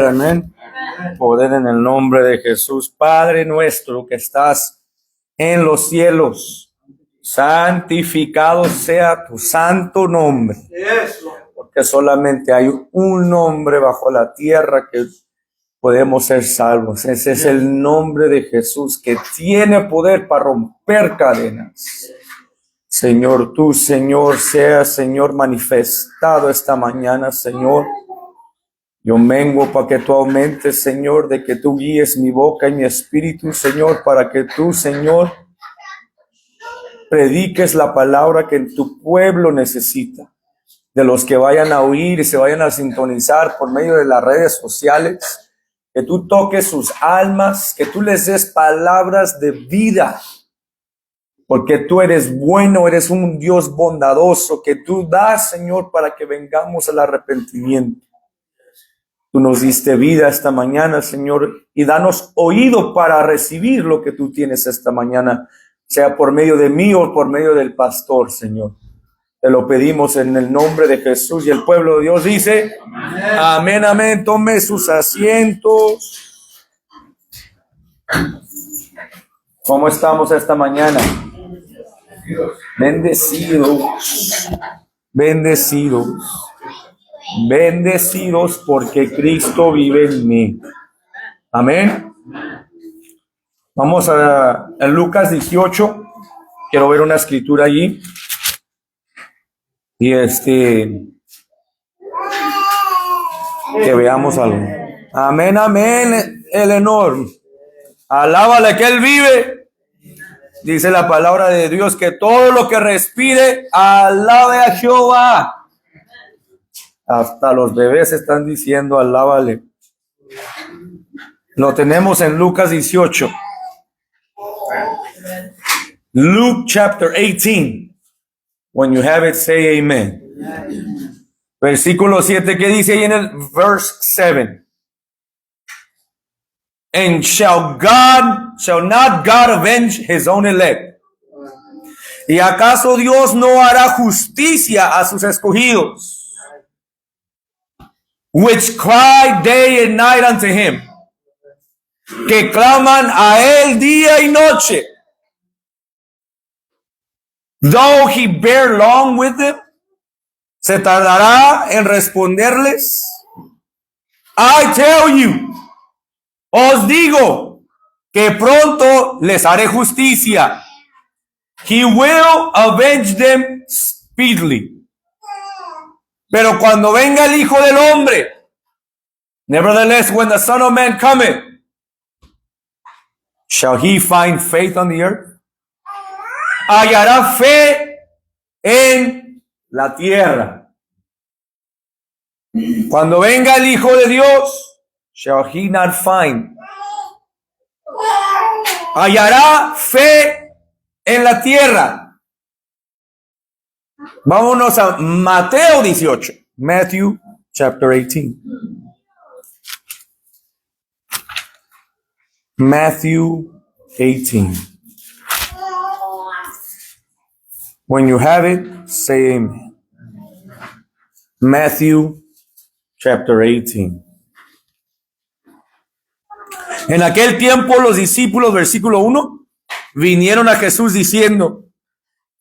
amén. Poder en el nombre de Jesús. Padre nuestro que estás en los cielos, santificado sea tu santo nombre. Porque solamente hay un nombre bajo la tierra que podemos ser salvos. Ese es el nombre de Jesús, que tiene poder para romper cadenas. Señor, tú, Señor, seas, Señor, manifestado esta mañana, Señor. Yo mengo para que tú aumentes, Señor, de que tú guíes mi boca y mi espíritu, Señor, para que tú, Señor, prediques la palabra que tu pueblo necesita. De los que vayan a oír y se vayan a sintonizar por medio de las redes sociales, que tú toques sus almas, que tú les des palabras de vida. Porque tú eres bueno, eres un Dios bondadoso, que tú das, Señor, para que vengamos al arrepentimiento. Tú nos diste vida esta mañana, Señor, y danos oído para recibir lo que tú tienes esta mañana, sea por medio de mí o por medio del pastor, Señor. Te lo pedimos en el nombre de Jesús, y el pueblo de Dios dice, amén, amén, amén. Tome sus asientos. ¿Cómo estamos esta mañana? Bendecidos, bendecidos, bendecidos porque Cristo vive en mí. Amén. Vamos a Lucas 18. Quiero ver una escritura allí. Y que veamos algo. Amén, amén, Eleanor. Alábale que Él vive. Dice la palabra de Dios que todo lo que respire, alabe a Jehová. Hasta los bebés están diciendo, alábale. Lo tenemos en Lucas 18. Luke chapter 18. When you have it, say amen. Versículo 7, ¿qué dice ahí en el verse 7? And shall not God avenge his own elect? ¿Y acaso Dios no hará justicia a sus escogidos, which cry day and night unto him, que claman a él día y noche? Though he bear long with them, ¿se tardará en responderles? I tell you, os digo, que pronto les haré justicia. He will avenge them speedily. Pero cuando venga el Hijo del Hombre, nevertheless, when the Son of Man cometh, shall he find faith on the earth? ¿Hallará fe en la tierra? Cuando venga el Hijo de Dios, shall he not find? ¿Hallará fe en la tierra? Vámonos a Mateo 18. Matthew chapter 18. Matthew 18. When you have it, say amen. Matthew chapter 18. En aquel tiempo los discípulos, versículo 1, vinieron a Jesús diciendo,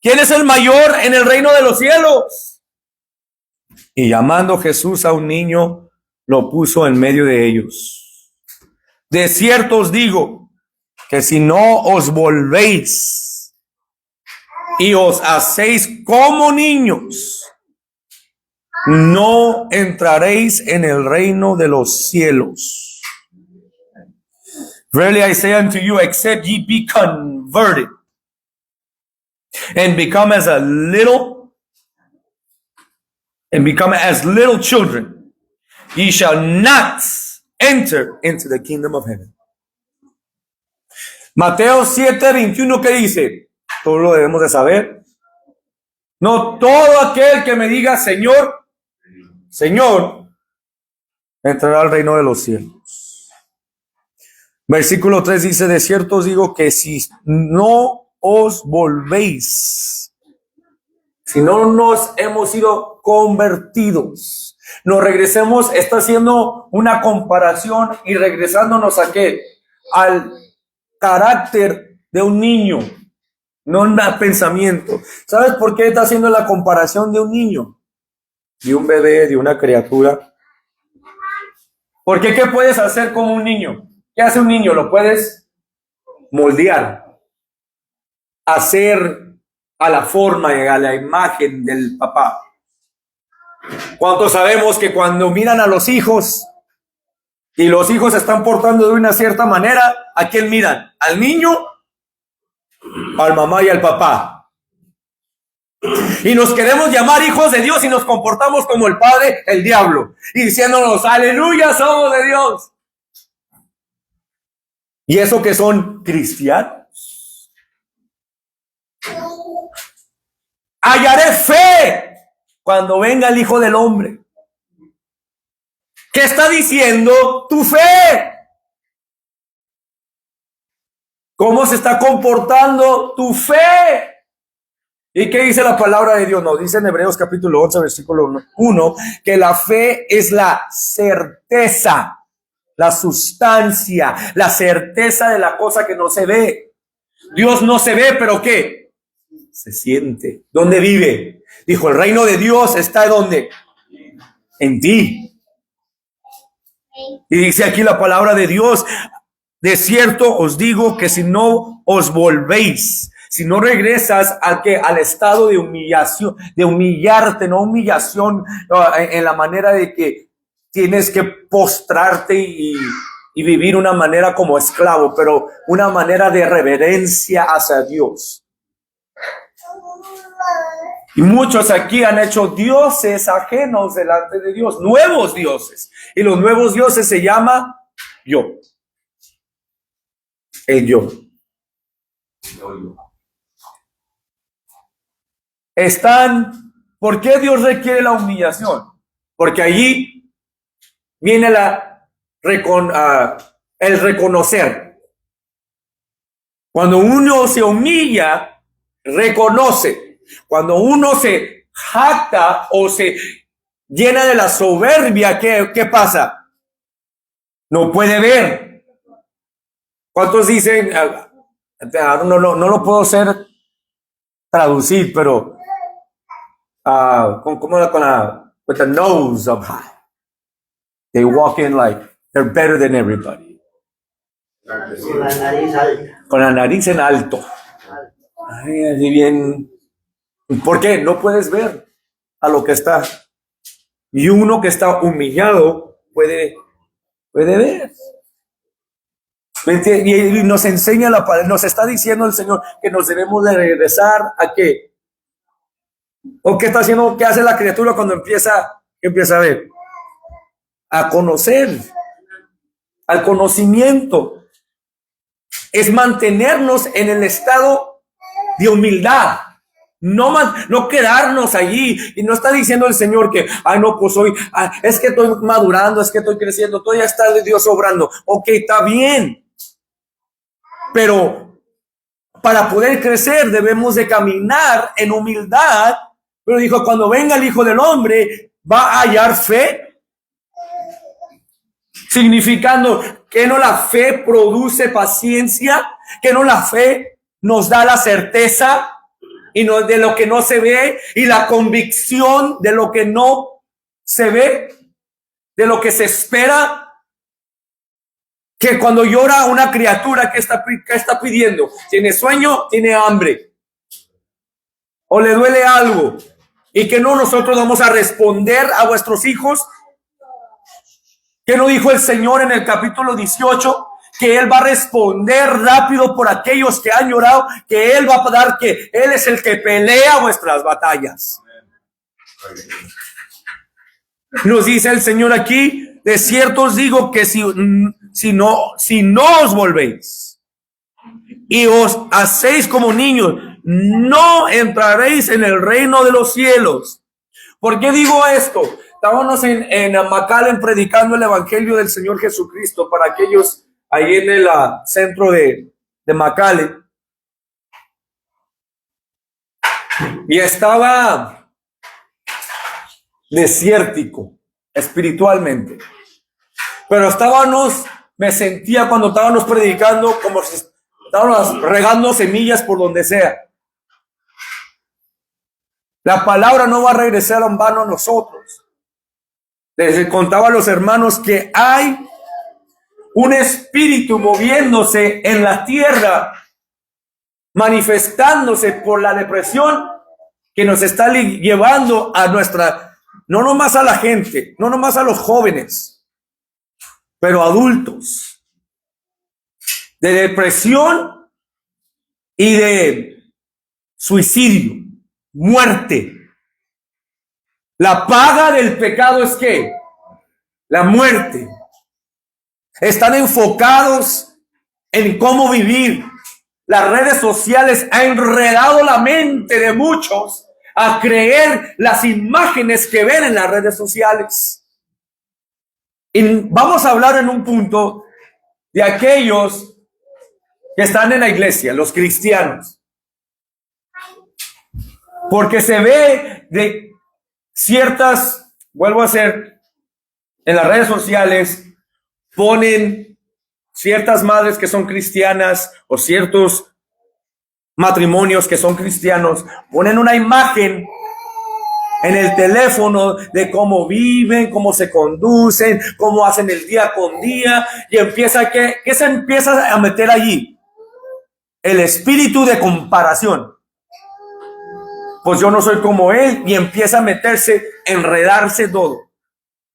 ¿quién es el mayor en el reino de los cielos? Y llamando Jesús a un niño, lo puso en medio de ellos. De cierto os digo, que si no os volvéis y os hacéis como niños, no entraréis en el reino de los cielos. Verily I say unto you, except ye be converted and become as little children, ye shall not enter into the kingdom of heaven. Mateo 7:21, ¿qué dice? Todo lo debemos de saber. No todo aquel que me diga Señor, Señor, entrará al reino de los cielos. Versículo 3 dice, de cierto os digo que si no os volvéis Si no nos hemos sido convertidos, nos regresemos, está haciendo una comparación y regresándonos a qué, al carácter de un niño, no un pensamiento. ¿Sabes por qué está haciendo la comparación de un niño, de un bebé, de una criatura? Porque ¿qué puedes hacer como un niño? ¿Qué hace un niño? Lo puedes moldear, hacer a la forma y a la imagen del papá. ¿Cuántos sabemos que cuando miran a los hijos y los hijos se están portando de una cierta manera, ¿a quién miran? ¿Al niño? Al mamá y al papá. Y nos queremos llamar hijos de Dios y nos comportamos como el padre, el diablo, y diciéndonos, aleluya, somos de Dios. ¿Y eso que son cristianos? Hallaré fe cuando venga el Hijo del Hombre. ¿Qué está diciendo tu fe? ¿Cómo se está comportando tu fe? ¿Y qué dice la palabra de Dios? Nos dice en Hebreos capítulo 11, versículo 1, que la fe es la certeza, la sustancia, la certeza de la cosa que no se ve. Dios no se ve, pero ¿qué? Se siente. ¿Dónde vive? Dijo, el reino de Dios está ¿dónde? En ti. Y dice aquí la palabra de Dios, de cierto os digo que si no os volvéis, si no regresas al estado de humillación, de humillarte, no humillación en la manera de que tienes que postrarte y vivir una manera como esclavo, pero una manera de reverencia hacia Dios. Y muchos aquí han hecho dioses ajenos delante de Dios, nuevos dioses. Y los nuevos dioses se llama yo. El yo. ¿Por qué Dios requiere la humillación? Porque allí viene el reconocer. Cuando uno se humilla, reconoce. Cuando uno se jacta o se llena de la soberbia, ¿qué pasa? No puede ver. ¿Cuántos dicen? No lo puedo traducir, pero with the nose up high. They walk in like they're better than everybody. Con la nariz alta. Con la nariz en alto. Ay, así bien. ¿Por qué? No puedes ver a lo que está. Y uno que está humillado puede ver. Y nos enseña nos está diciendo el Señor que nos debemos de regresar a qué. ¿O qué está haciendo? ¿Qué hace la criatura cuando empieza a ver? A conocer. Al conocimiento. Es mantenernos en el estado de humildad. No quedarnos allí. Y no está diciendo el Señor que, no, pues hoy, es que estoy madurando, es que estoy creciendo, todavía está Dios obrando. Ok, está bien. Pero para poder crecer debemos de caminar en humildad. Pero dijo, cuando venga el Hijo del Hombre, va a hallar fe. Significando que no la fe produce paciencia, que no la fe nos da la certeza y no de lo que no se ve y la convicción de lo que no se ve, de lo que se espera. Que cuando llora una criatura, ¿qué está pidiendo? ¿Tiene sueño? ¿Tiene hambre? ¿O le duele algo? Y que no nosotros vamos a responder a vuestros hijos. ¿Qué no dijo el Señor en el capítulo 18? Que Él va a responder rápido por aquellos que han llorado, que Él va a dar, que Él es el que pelea vuestras batallas. Nos dice el Señor aquí, de cierto os digo que si no os volvéis y os hacéis como niños, no entraréis en el reino de los cielos. ¿Por qué digo esto? Estábamos en McAllen predicando el evangelio del Señor Jesucristo para aquellos ahí en el centro de McAllen. y estaba desértico espiritualmente. Pero me sentía cuando estábamos predicando como si estábamos regando semillas por donde sea. La palabra no va a regresar en vano a nosotros. Les contaba a los hermanos que hay un espíritu moviéndose en la tierra, manifestándose por la depresión que nos está llevando a no nomás a la gente, no nomás a los jóvenes, pero adultos, de depresión y de suicidio, muerte. La paga del pecado es ¿qué? La muerte. Están enfocados en cómo vivir. Las redes sociales han enredado la mente de muchos a creer las imágenes que ven en las redes sociales. Y vamos a hablar en un punto de aquellos que están en la iglesia, los cristianos. Porque se ve de ciertas, vuelvo a hacer, en las redes sociales, ponen ciertas madres que son cristianas o ciertos matrimonios que son cristianos, ponen una imagen en el teléfono de cómo viven, cómo se conducen, cómo hacen el día con día, y ¿qué se empieza a meter allí? El espíritu de comparación. Pues yo no soy como él, y empieza a meterse, enredarse todo.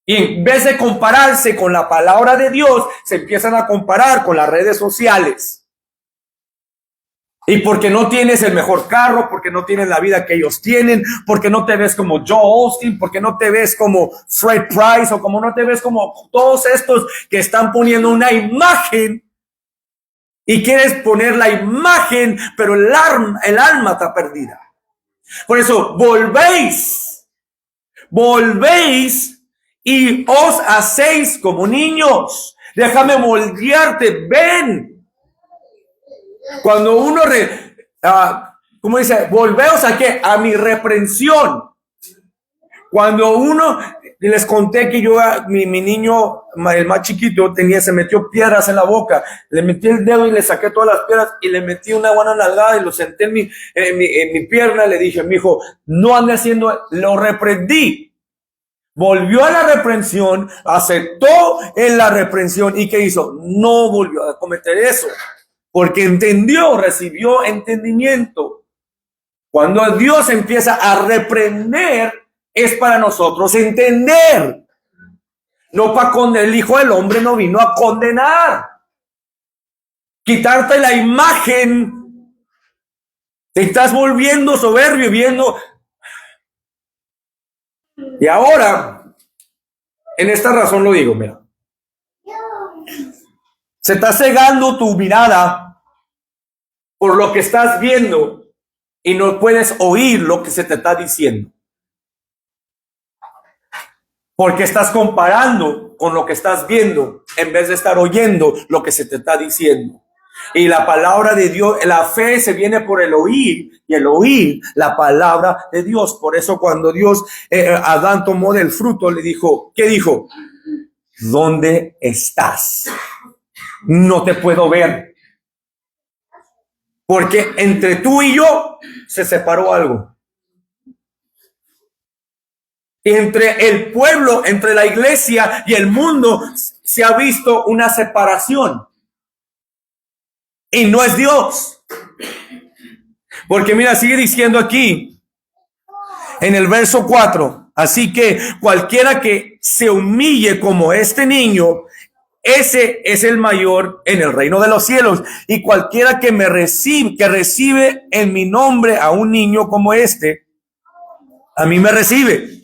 Y en vez de compararse con la palabra de Dios, se empiezan a comparar con las redes sociales. Y porque no tienes el mejor carro, porque no tienes la vida que ellos tienen, porque no te ves como Joe Austin, porque no te ves como Fred Price, o como no te ves como todos estos que están poniendo una imagen y quieres poner la imagen, pero el alma está perdida. Por eso, volvéis y os hacéis como niños. Déjame moldearte, ven. Cuando uno, ¿cómo dice? Volveos a qué? A mi reprensión. Cuando uno, les conté que mi niño, el más chiquito, se metió piedras en la boca. Le metí el dedo y le saqué todas las piedras y le metí una buena nalgada y lo senté en mi pierna. Le dije, mi hijo, no ande haciendo, lo reprendí. Volvió a la reprensión, aceptó en la reprensión y ¿qué hizo? No volvió a cometer eso. Porque recibió entendimiento. Cuando Dios empieza a reprender, es para nosotros entender. No para condenar. El Hijo del Hombre no vino a condenar. Quitarte la imagen. Te estás volviendo soberbio, viendo. Y ahora, en esta razón lo digo, mira. Se está cegando tu mirada por lo que estás viendo y no puedes oír lo que se te está diciendo. Porque estás comparando con lo que estás viendo en vez de estar oyendo lo que se te está diciendo. Y la palabra de Dios, la fe se viene por el oír y el oír la palabra de Dios. Por eso cuando Adán tomó del fruto, le dijo, ¿qué dijo? ¿Dónde estás? No te puedo ver. Porque entre tú y yo se separó algo. Entre el pueblo, entre la iglesia y el mundo se ha visto una separación. Y no es Dios. Porque mira, sigue diciendo aquí en el verso 4. Así que cualquiera que se humille como este niño, ese es el mayor en el reino de los cielos. Y cualquiera que recibe en mi nombre a un niño como este, a mí me recibe.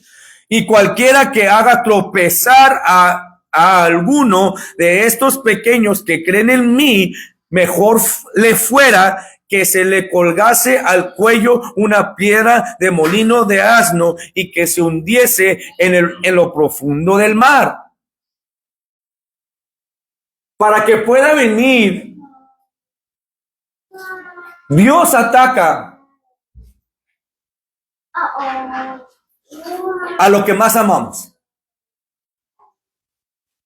Y cualquiera que haga tropezar a alguno de estos pequeños que creen en mí, mejor le fuera que se le colgase al cuello una piedra de molino de asno y que se hundiese en lo profundo del mar. Para que pueda venir, Dios ataca a lo que más amamos.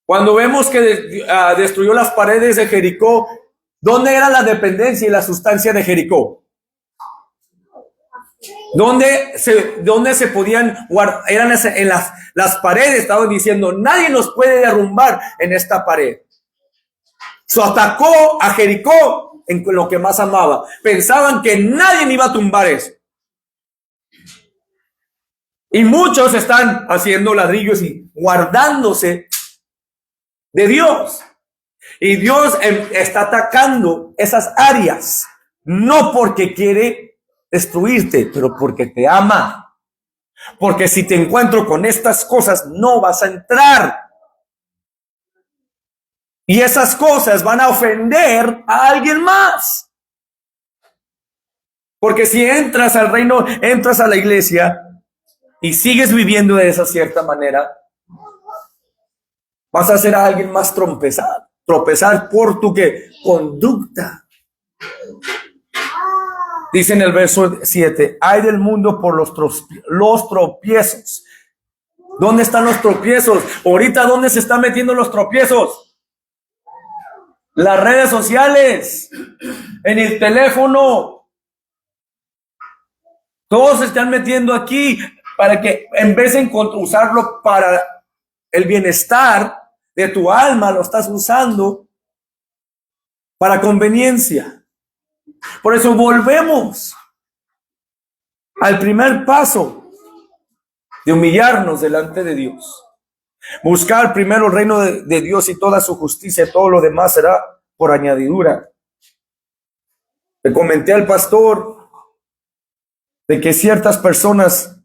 Cuando vemos que destruyó las paredes de Jericó, ¿dónde era la dependencia y la sustancia de Jericó? ¿Dónde se podían guardar? Eran en las paredes, estaban diciendo, nadie nos puede derrumbar en esta pared. Se atacó a Jericó en lo que más amaba. Pensaban que nadie iba a tumbar eso. Y muchos están haciendo ladrillos y guardándose de Dios. Y Dios está atacando esas áreas, no porque quiere destruirte, pero porque te ama. Porque si te encuentro con estas cosas, no vas a entrar. Y esas cosas van a ofender a alguien más. Porque si entras al reino, entras a la iglesia y sigues viviendo de esa cierta manera, vas a hacer a alguien más tropezar por tu conducta. Dice en el verso 7, ay del mundo por los tropiezos. ¿Dónde están los tropiezos? Ahorita, ¿dónde se están metiendo los tropiezos? Las redes sociales, en el teléfono. Todos se están metiendo aquí para que en vez de usarlo para el bienestar de tu alma, lo estás usando para conveniencia. Por eso volvemos al primer paso de humillarnos delante de Dios. Buscar primero el reino de Dios y toda su justicia, todo lo demás será por añadidura. Le comenté al pastor de que ciertas personas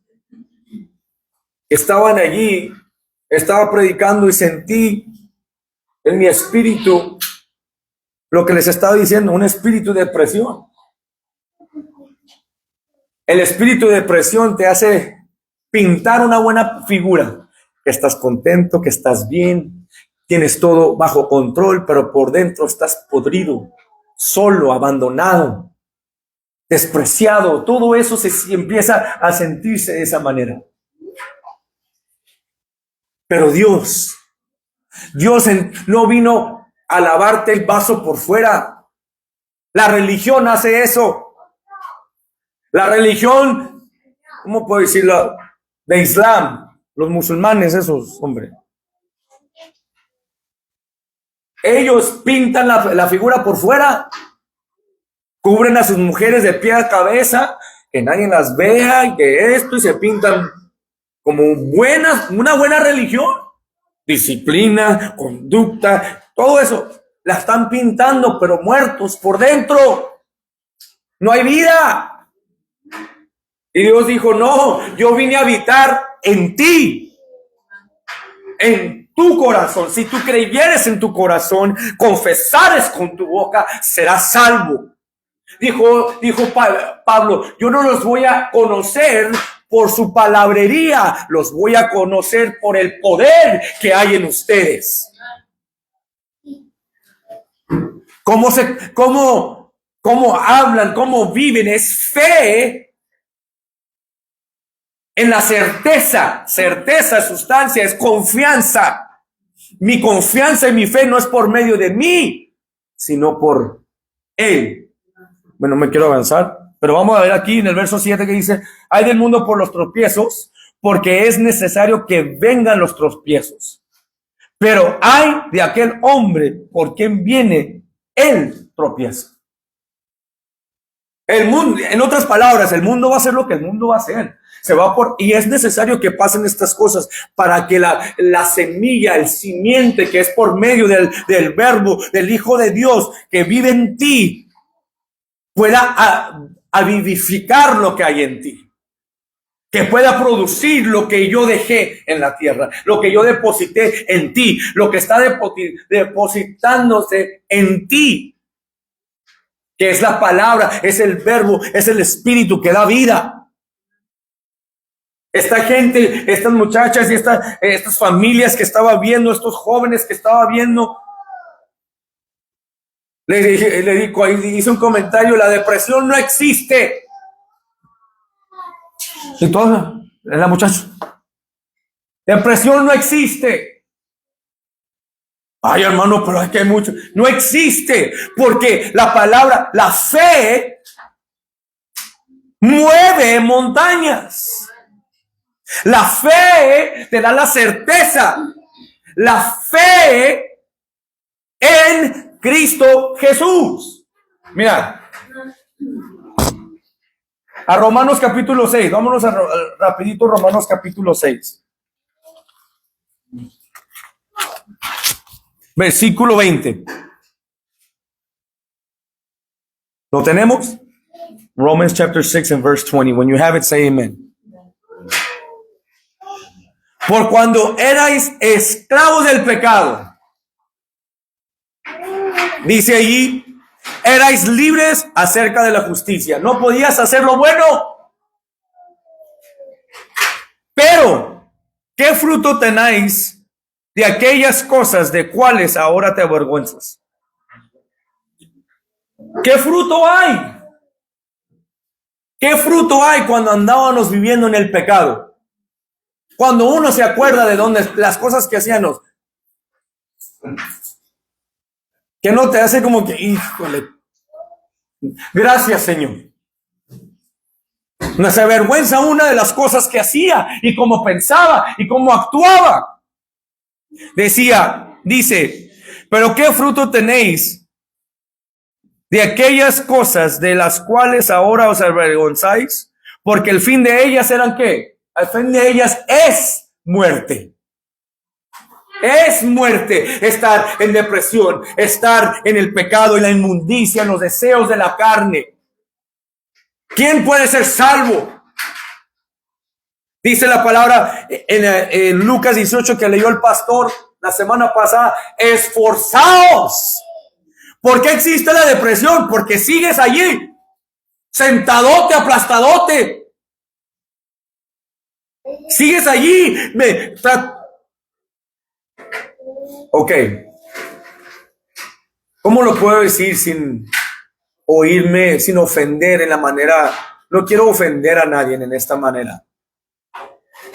estaban allí, estaba predicando y sentí en mi espíritu lo que les estaba diciendo, un espíritu de depresión. El espíritu de depresión te hace pintar una buena figura. Que estás contento, que estás bien, tienes todo bajo control, pero por dentro estás podrido, solo, abandonado, despreciado. Todo eso se empieza a sentirse de esa manera. Pero Dios no vino a lavarte el vaso por fuera. La religión hace eso. La religión, ¿cómo puedo decirlo? De Islam. Los musulmanes esos, hombre. Ellos pintan la figura por fuera. Cubren a sus mujeres de pie a cabeza. Que nadie las vea y que esto. Y se pintan como una buena religión. Disciplina, conducta, todo eso. La están pintando, pero muertos por dentro. No hay vida. Y Dios dijo, no, yo vine a habitar en ti, en tu corazón. Si tú creyeres en tu corazón, confesares con tu boca, serás salvo. Dijo Pablo, yo no los voy a conocer por su palabrería, los voy a conocer por el poder que hay en ustedes. ¿Cómo hablan, cómo viven? Es fe. En la certeza es sustancia, es confianza. Mi confianza y mi fe no es por medio de mí, sino por Él. Bueno, me quiero avanzar, pero vamos a ver aquí en el verso 7 que dice, ay del mundo por los tropiezos, porque es necesario que vengan los tropiezos. Pero ay de aquel hombre por quien viene el tropiezo. El mundo, en otras palabras, el mundo va a hacer lo que el mundo va a hacer. Y es necesario que pasen estas cosas para que la semilla, el simiente que es por medio del verbo, del Hijo de Dios que vive en ti, pueda vivificar lo que hay en ti. Que pueda producir lo que yo dejé en la tierra, lo que yo deposité en ti, lo que está depositándose en ti. Que es la palabra, es el verbo, es el espíritu que da vida. Esta gente, estas muchachas y estas familias que estaba viendo, estos jóvenes que estaba viendo, hice un comentario, la depresión no existe. Y toda la muchacha, Depresión no existe. Ay, hermano, pero es que hay mucho. No existe, porque la palabra, la fe, mueve montañas. La fe te da la certeza. La fe en Cristo Jesús. Mira, a Romanos capítulo 6. Vámonos rapidito, Romanos capítulo 6. Versículo 20. ¿Lo tenemos? Romans chapter 6 and verse 20. When you have it, say amen. Por cuando erais esclavos del pecado, dice allí, erais libres acerca de la justicia. No podías hacer lo bueno. Pero, ¿qué fruto tenéis de aquellas cosas de cuales ahora te avergüenzas? ¿Qué fruto hay? ¿Qué fruto hay cuando andábamos viviendo en el pecado? Cuando uno se acuerda de dónde las cosas que hacíamos, que no te hace como que, híjole, gracias Señor. Nos avergüenza una de las cosas que hacía y cómo pensaba y cómo actuaba. Dice, pero ¿qué fruto tenéis de aquellas cosas de las cuales ahora os avergonzáis? Porque el fin de ellas eran ¿qué? El fin de ellas es muerte. Es muerte estar en depresión, estar en el pecado, en la inmundicia, en los deseos de la carne. ¿Quién puede ser salvo? Dice la palabra en Lucas 18 que leyó el pastor la semana pasada, esforzaos. ¿Por qué existe la depresión? Porque sigues allí, sentadote, aplastadote. Sigues allí. Ok. ¿Cómo lo puedo decir sin oírme, sin ofender en la manera? No quiero ofender a nadie en esta manera.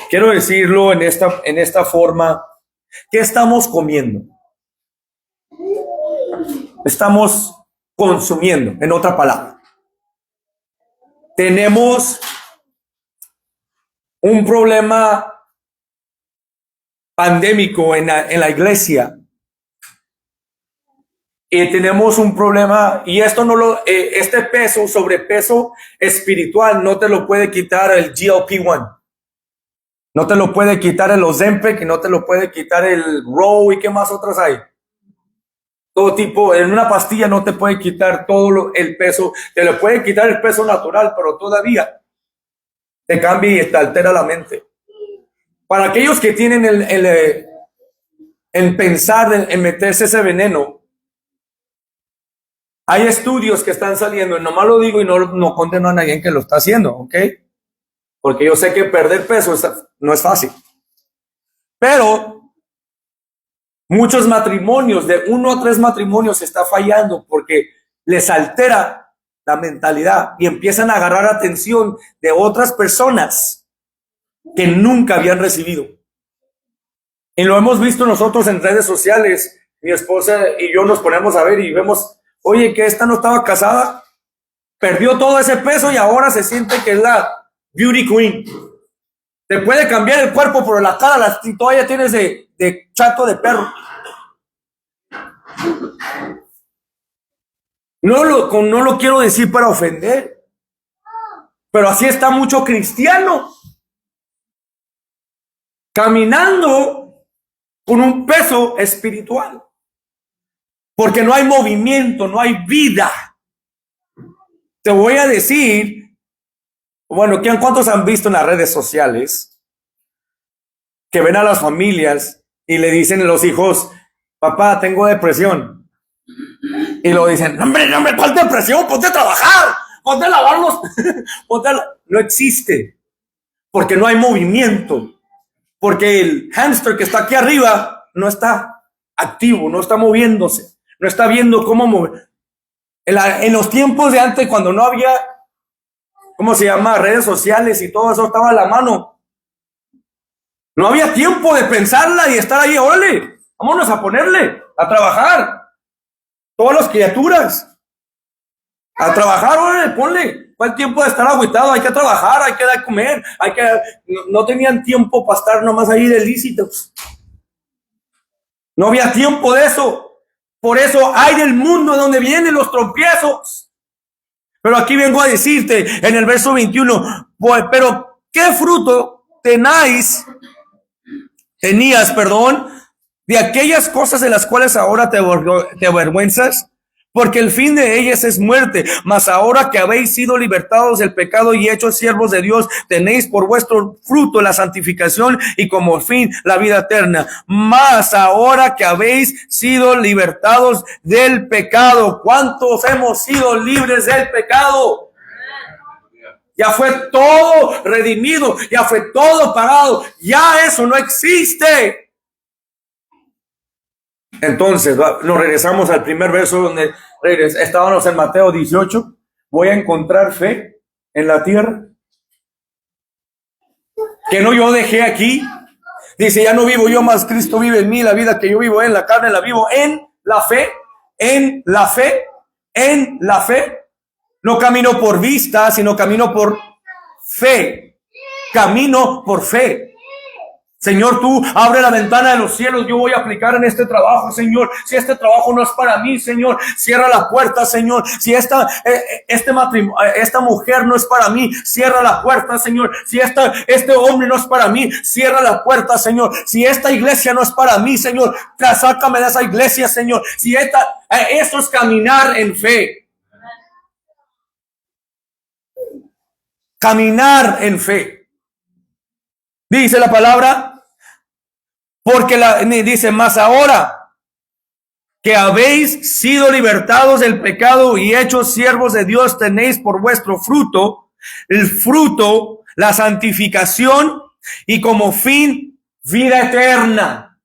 Quiero decirlo en esta forma. ¿Qué estamos comiendo? Estamos consumiendo, en otra palabra. Tenemos un problema pandémico en la iglesia. Y tenemos un problema, y esto este peso, sobrepeso espiritual, no te lo puede quitar el GLP-1. No te lo puede quitar el Ozempic, y no te lo puede quitar el Row, y qué más otros hay. Todo tipo, en una pastilla no te puede quitar todo el peso, te lo puede quitar el peso natural, pero todavía te cambia y te altera la mente. Para aquellos que tienen el pensar en meterse ese veneno, hay estudios que están saliendo, y nomás lo digo y no condeno a nadie que lo está haciendo, ¿ok? Porque yo sé que perder peso no es fácil. Pero muchos matrimonios, de 1 a 3 matrimonios, está fallando porque les altera la mentalidad y empiezan a agarrar atención de otras personas que nunca habían recibido. Y lo hemos visto nosotros en redes sociales. Mi esposa y yo nos ponemos a ver y vemos, oye, que esta no estaba casada, perdió todo ese peso y ahora se siente que es la beauty queen. Te puede cambiar el cuerpo, pero la cara todavía tienes de chato de perro. No lo quiero decir para ofender, pero así está mucho cristiano caminando con un peso espiritual, porque no hay movimiento, no hay vida. Te voy a decir, bueno, ¿cuántos han visto en las redes sociales que ven a las familias y le dicen a los hijos, papá, tengo depresión? Y lo dicen, hombre, ¿cuál depresión? Ponte a trabajar, ponte a lavarlos. No existe, porque no hay movimiento, porque el hámster que está aquí arriba no está activo, no está moviéndose, no está viendo cómo mover. En los tiempos de antes, cuando no había, ¿cómo se llama? Redes sociales y todo eso estaba a la mano. No había tiempo de pensarla y estar ahí. Órale, vámonos a ponerle, a trabajar. Todas las criaturas. A trabajar, órale, ponle. ¿Cuál tiempo de estar agüitado? Hay que trabajar, hay que dar a comer. No tenían tiempo para estar nomás ahí de lícitos. No había tiempo de eso. Por eso hay del mundo donde vienen los tropiezos. Pero aquí vengo a decirte en el verso 21, pero ¿qué fruto tenías, de aquellas cosas de las cuales ahora te avergüenzas? Porque el fin de ellas es muerte. Mas ahora que habéis sido libertados del pecado y hechos siervos de Dios, tenéis por vuestro fruto la santificación y como fin la vida eterna. Mas ahora que habéis sido libertados del pecado, ¿cuántos hemos sido libres del pecado? Ya fue todo redimido, ya fue todo pagado, ya eso no existe. Entonces, nos regresamos al primer verso donde estábamos en Mateo 18. Voy a encontrar fe en la tierra que no yo dejé aquí. Dice, ya no vivo yo, más Cristo vive en mí. La vida que yo vivo en la carne la vivo en la fe, en la fe, en la fe. No camino por vista, sino camino por fe. Camino por fe. Señor, tú abre la ventana de los cielos, yo voy a aplicar en este trabajo, Señor. Si este trabajo no es para mí, Señor, cierra la puerta, Señor. Si esta mujer no es para mí, cierra la puerta, Señor. Si este hombre no es para mí, cierra la puerta, Señor. Si esta iglesia no es para mí, Señor, sácame de esa iglesia, Señor. Si eso es caminar en fe. Caminar en fe. Dice la palabra, porque dice, más ahora que habéis sido libertados del pecado y hechos siervos de Dios, tenéis por vuestro fruto, el fruto, la santificación y como fin, vida eterna.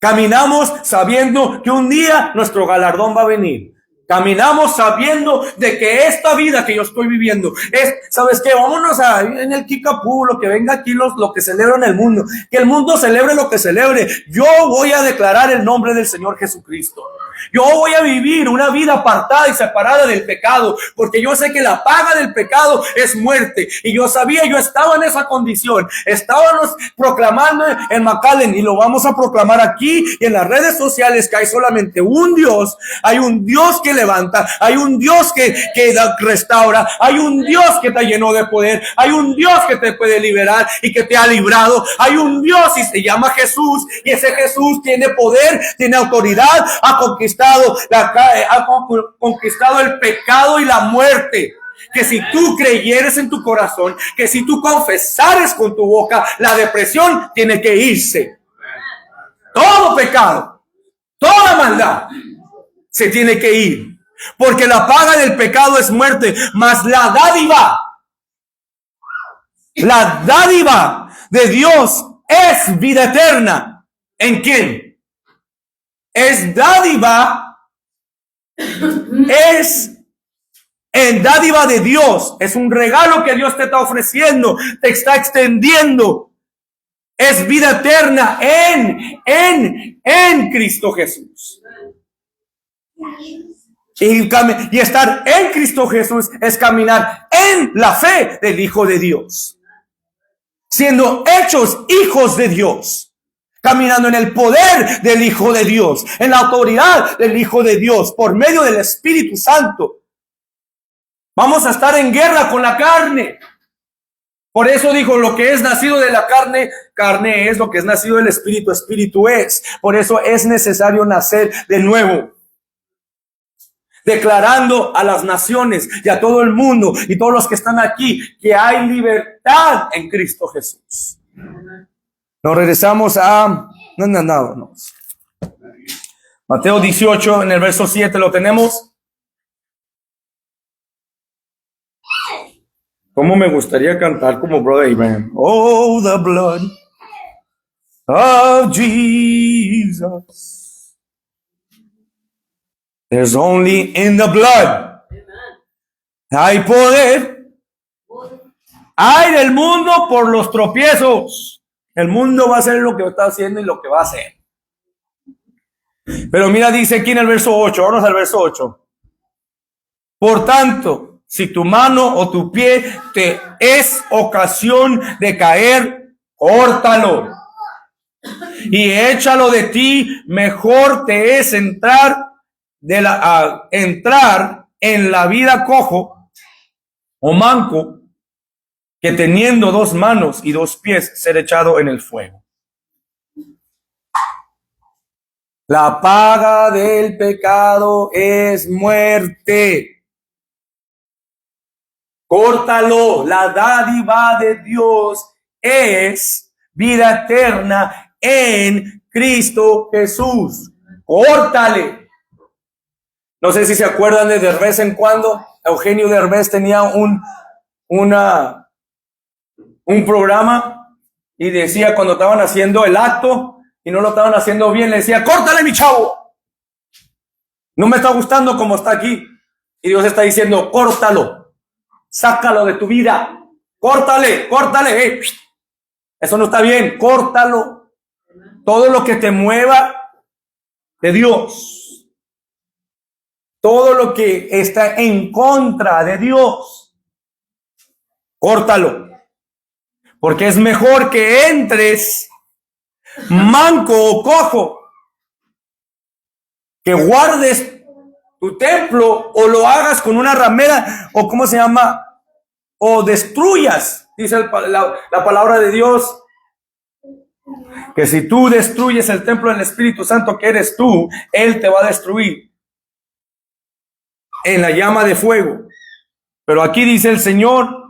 Caminamos sabiendo que un día nuestro galardón va a venir. Caminamos sabiendo de que esta vida que yo estoy viviendo es, ¿sabes qué? Vámonos en el Kickapoo, lo que venga aquí, lo que celebran el mundo. Que el mundo celebre lo que celebre. Yo voy a declarar el nombre del Señor Jesucristo. Yo voy a vivir una vida apartada y separada del pecado, porque yo sé que la paga del pecado es muerte. Y yo estaba en esa condición. Estábamos proclamando en McAllen y lo vamos a proclamar aquí y en las redes sociales que hay solamente un Dios. Hay un Dios que levanta, hay un Dios que restaura, hay un Dios que te llenó de poder, hay un Dios que te puede liberar y que te ha librado. Hay un Dios y se llama Jesús, y ese Jesús tiene poder, tiene autoridad, ha conquistado el pecado y la muerte. Que si tú creyeres en tu corazón, que si tú confesares con tu boca, la depresión tiene que irse. Todo pecado, toda maldad se tiene que ir, porque la paga del pecado es muerte, mas la dádiva de Dios es vida eterna. ¿En quién? Es dádiva, es en dádiva de Dios, es un regalo que Dios te está ofreciendo, te está extendiendo. Es vida eterna en Cristo Jesús. Y estar en Cristo Jesús es caminar en la fe del Hijo de Dios, siendo hechos hijos de Dios, caminando en el poder del Hijo de Dios, en la autoridad del Hijo de Dios, por medio del Espíritu Santo. Vamos a estar en guerra con la carne. Por eso dijo, lo que es nacido de la carne, carne es; lo que es nacido del Espíritu, Espíritu es. Por eso es necesario nacer de nuevo, declarando a las naciones y a todo el mundo y todos los que están aquí que hay libertad en Cristo Jesús. Nos regresamos a Mateo 18, en el verso 7 lo tenemos. ¿Cómo me gustaría cantar como Brother Abraham? Oh, the blood of Jesus. There's only in the blood. Hay poder. Hay del mundo por los tropiezos. El mundo va a hacer lo que está haciendo y lo que va a hacer. Pero mira, dice aquí en el verso 8, vamos al verso 8. Por tanto, si tu mano o tu pie te es ocasión de caer, córtalo y échalo de ti. Mejor te es entrar en la vida cojo o manco que teniendo 2 manos y 2 pies ser echado en el fuego. La paga del pecado es muerte. Córtalo. La dádiva de Dios es vida eterna en Cristo Jesús. Córtale. No sé si se acuerdan de vez en cuando. Eugenio Derbez tenía un programa y decía cuando estaban haciendo el acto y no lo estaban haciendo bien, le decía: córtale, mi chavo. No me está gustando como está aquí. Y Dios está diciendo: córtalo. Sácalo de tu vida. Córtale, córtale. Eso no está bien. Córtalo. Todo lo que te mueva de Dios. Todo lo que está en contra de Dios. Córtalo. Porque es mejor que entres manco o cojo, que guardes tu templo o lo hagas con una ramera o ¿cómo se llama? O destruyas, dice la palabra de Dios, que si tú destruyes el templo del Espíritu Santo que eres tú, Él te va a destruir en la llama de fuego. Pero aquí dice el Señor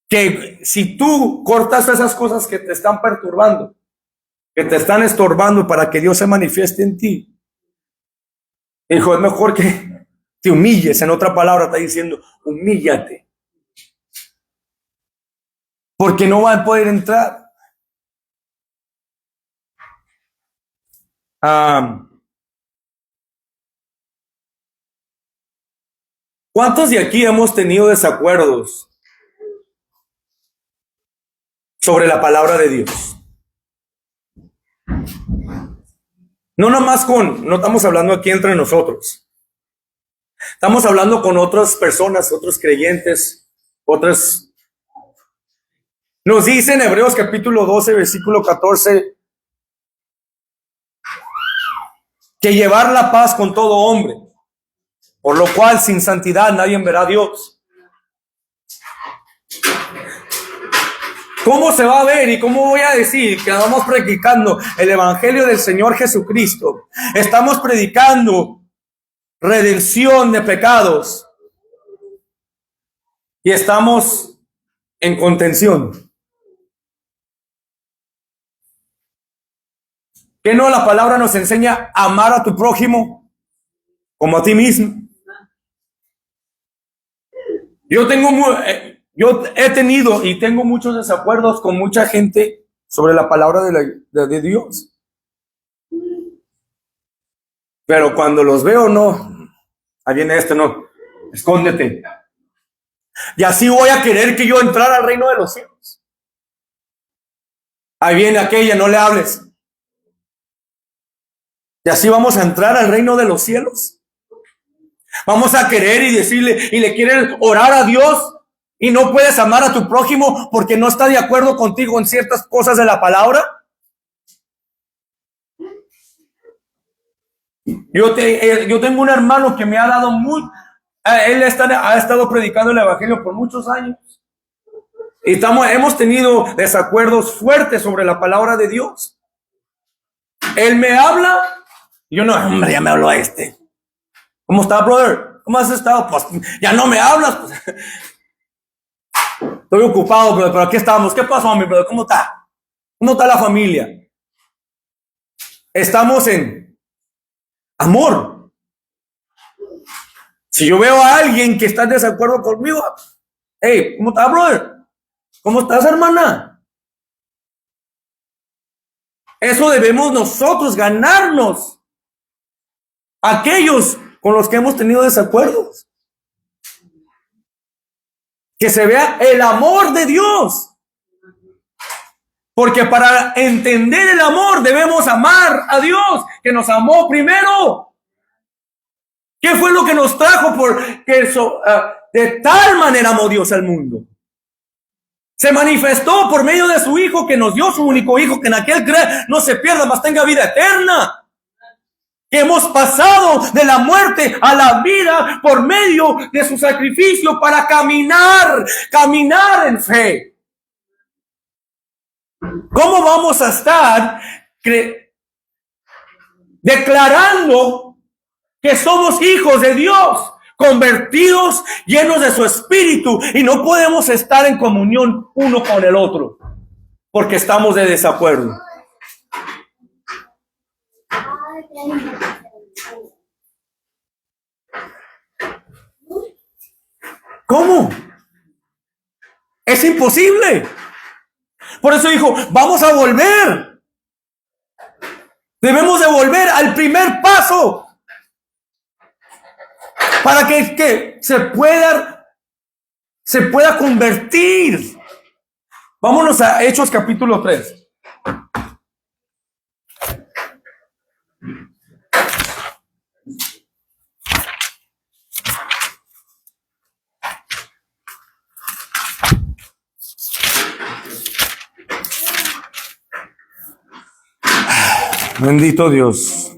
que si tú cortas esas cosas que te están perturbando, que te están estorbando para que Dios se manifieste en ti, hijo, es mejor que te humilles. En otra palabra está diciendo: humíllate, porque no van a poder entrar. ¿Cuántos de aquí hemos tenido desacuerdos sobre la palabra de Dios? No estamos hablando aquí entre nosotros. Estamos hablando con otras personas, otros creyentes, otras. Nos dice en Hebreos capítulo 12, versículo 14, que llevar la paz con todo hombre, por lo cual sin santidad nadie verá a Dios. ¿Cómo se va a ver y cómo voy a decir que vamos predicando el evangelio del Señor Jesucristo? Estamos predicando redención de pecados y estamos en contención. ¿Qué no la palabra nos enseña a amar a tu prójimo como a ti mismo? Yo he tenido y tengo muchos desacuerdos con mucha gente sobre la palabra de Dios. Pero cuando los veo, no. Ahí viene no. Escóndete. Y así voy a querer que yo entrara al reino de los cielos. Ahí viene aquella, no le hables. Y así vamos a entrar al reino de los cielos. Vamos a querer y decirle, y le quieren orar a Dios, y no puedes amar a tu prójimo porque no está de acuerdo contigo en ciertas cosas de la palabra. Yo tengo un hermano que me ha dado él ha estado predicando el evangelio por muchos años. Y hemos tenido desacuerdos fuertes sobre la palabra de Dios. Él me habla, y yo no, hombre, ya me habló ¿Cómo está, brother? ¿Cómo has estado? Pues ya no me hablas. Pues. Estoy ocupado, brother, pero aquí estamos. ¿Qué pasó, mi brother? ¿Cómo está? ¿Cómo está la familia? Estamos en amor. Si yo veo a alguien que está en desacuerdo conmigo, hey, ¿cómo está, brother? ¿Cómo estás, hermana? Eso debemos nosotros ganarnos. Aquellos con los que hemos tenido desacuerdos. Que se vea el amor de Dios. Porque para entender el amor debemos amar a Dios, que nos amó primero. ¿Qué fue lo que nos trajo? De tal manera amó Dios al mundo. Se manifestó por medio de su Hijo, que nos dio su único Hijo, que en aquel cree no se pierda, mas tenga vida eterna. Que hemos pasado de la muerte a la vida por medio de su sacrificio para caminar en fe. ¿Cómo vamos a estar declarando que somos hijos de Dios, convertidos, llenos de su Espíritu, y no podemos estar en comunión uno con el otro porque estamos de desacuerdo? ¿Cómo? Es imposible. Por eso dijo, vamos a volver. Debemos de volver al primer paso para que se pueda convertir. Vámonos a Hechos capítulo 3. Bendito Dios.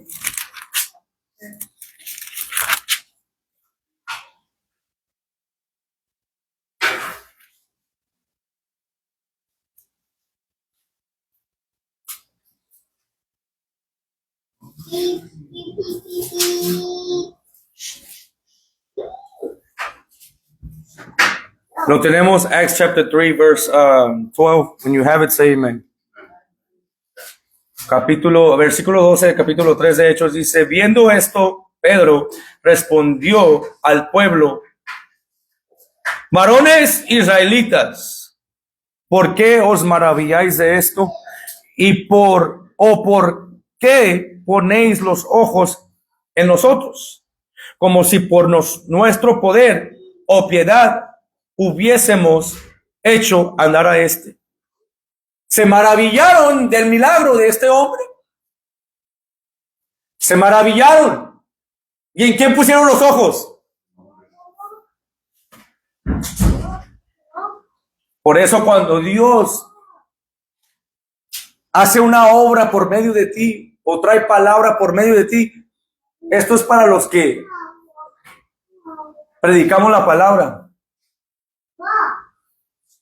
Lo tenemos, Acts chapter 3, verse 12. When you have it, say amen. Versículo 12 del capítulo 3 de Hechos dice: viendo esto, Pedro respondió al pueblo: varones israelitas, ¿por qué os maravilláis de esto? ¿Y por qué ponéis los ojos en nosotros? Como si por nuestro poder o piedad hubiésemos hecho andar a este. Se maravillaron del milagro de este hombre. Se maravillaron. ¿Y en quién pusieron los ojos? Por eso cuando Dios hace una obra por medio de ti o trae palabra por medio de ti, esto es para los que predicamos la palabra.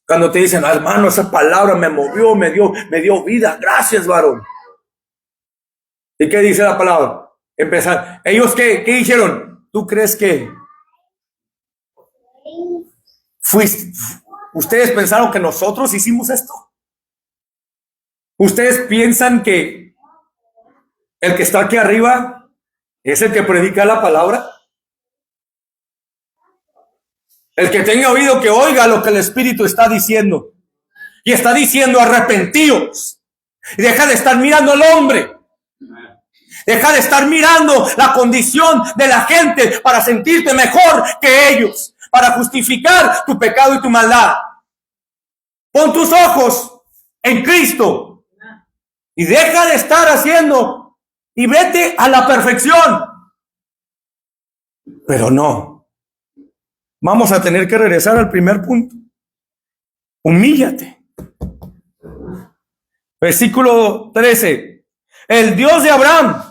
Cuando te dicen, hermano, esa palabra me movió, me dio vida. Gracias, varón. ¿Y qué dice la palabra? Empezar. ¿Ellos qué hicieron? ¿Tú crees que ustedes pensaron que nosotros hicimos esto? ¿Ustedes piensan que el que está aquí arriba es el que predica la palabra? El que tenga oído que oiga lo que el Espíritu está diciendo. Y está diciendo: arrepentíos. Y deja de estar mirando al hombre. Deja de estar mirando la condición de la gente para sentirte mejor que ellos, para justificar tu pecado y tu maldad. Pon tus ojos en Cristo y deja de estar haciendo y vete a la perfección. Pero no. Vamos a tener que regresar al primer punto. Humíllate. Versículo 13. El Dios de Abraham,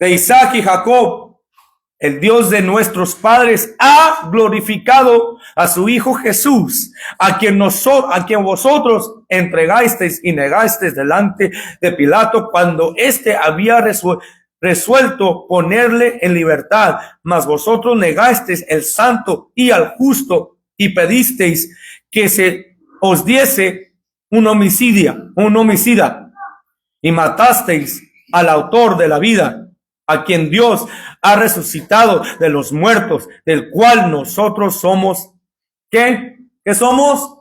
de Isaac y Jacob, el Dios de nuestros padres, ha glorificado a su Hijo Jesús, a quien vosotros entregasteis y negasteis delante de Pilato cuando éste había resuelto ponerle en libertad, mas vosotros negasteis el santo y al justo y pedisteis que se os diese un homicida y matasteis al autor de la vida, a quien Dios ha resucitado de los muertos, del cual nosotros somos, ¿qué somos?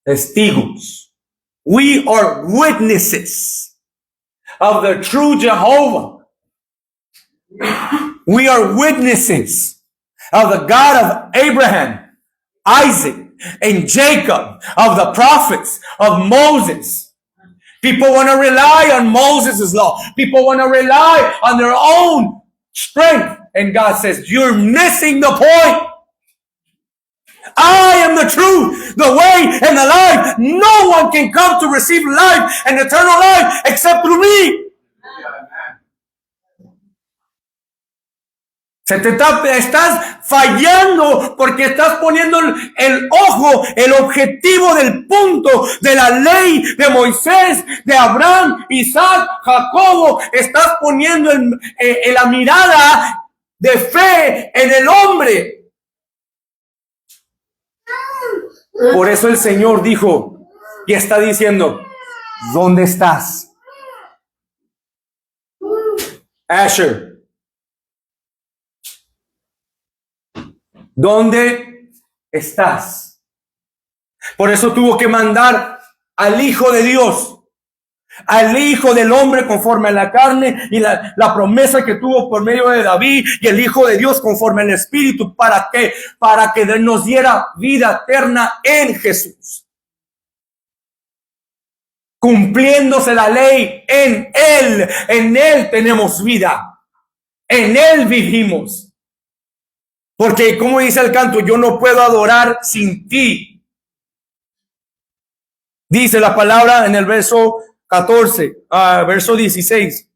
Testigos. We are witnesses of the true Jehovah. We are witnesses of the God of Abraham, Isaac, and Jacob, of the prophets, of Moses. People want to rely on Moses' law. People want to rely on their own strength. And God says, you're missing the point. I am the truth, the way, and the life. No one can come to receive life and eternal life except through me. Estás fallando porque estás poniendo el ojo, el objetivo del punto de la ley de Moisés, de Abraham, Isaac, Jacobo. Estás poniendo la mirada de fe en el hombre. Por eso el Señor dijo y está diciendo, ¿dónde estás? Asher, ¿dónde estás? Por eso tuvo que mandar al Hijo de Dios, al Hijo del hombre conforme a la carne y la promesa que tuvo por medio de David y el Hijo de Dios conforme al Espíritu. ¿Para qué? Para que nos diera vida eterna en Jesús. Cumpliéndose la ley en Él tenemos vida, en Él vivimos. Porque como dice el canto, yo no puedo adorar sin ti. Dice la palabra en el verso 14, verso 16.